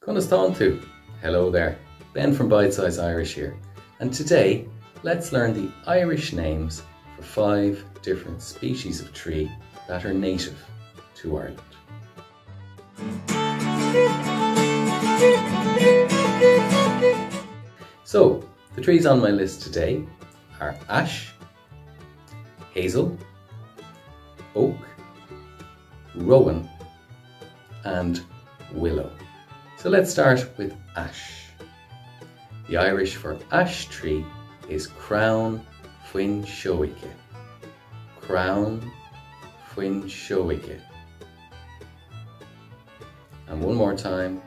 Conastántu. Hello there, Ben from Bite Size Irish here, and today let's learn the Irish names for 5 different species of tree that are native to Ireland. So, the trees on my list today are ash, hazel, oak, rowan and willow. So let's start with ash. The Irish for ash tree is Crown Fuin Shoike. Crown Fuin Shoike. And one more time,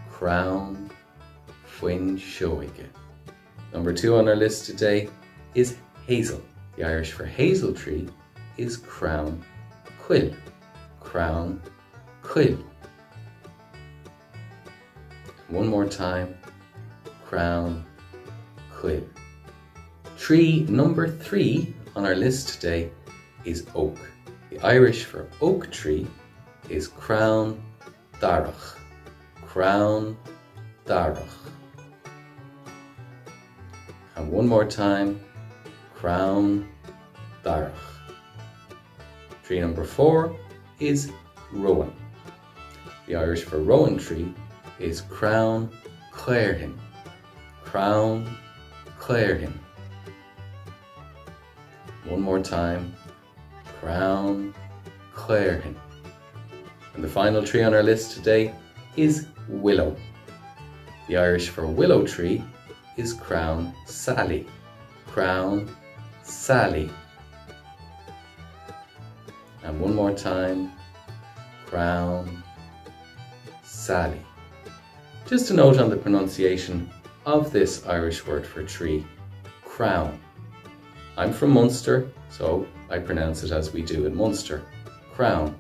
Crown Fuin Shoike. Number 2 on our list today is hazel. The Irish for hazel tree is Crown Quill. Crown Quill. One more time, Crown Quill. Tree number 3 on our list today is oak. The Irish for oak tree is Crown Darach. Crown Darach. And one more time, Crown Darach. Tree number 4 is rowan. The Irish for rowan tree is Crown Clairhin. Crown Clairhin. One more time, Crown Clairhin. And the final tree on our list today is willow. The Irish for willow tree is Crown Sally. Crown Sally. And one more time, Crown Sally. Just a note on the pronunciation of this Irish word for tree, crown. I'm from Munster, so I pronounce it as we do in Munster, crown.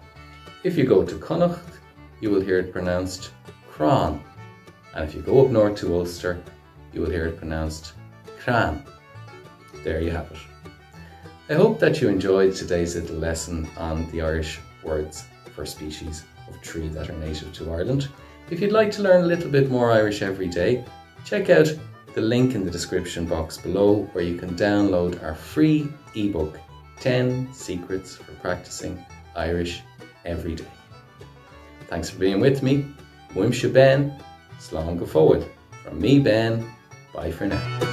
If you go to Connacht, you will hear it pronounced cran. And if you go up north to Ulster, you will hear it pronounced cran. There you have it. I hope that you enjoyed today's little lesson on the Irish words for species of tree that are native to Ireland. If you'd like to learn a little bit more Irish every day, check out the link in the description box below where you can download our free ebook, 10 Secrets for Practicing Irish Every Day. Thanks for being with me. Wimsha Ben, slán go forward. From me, Ben, bye for now.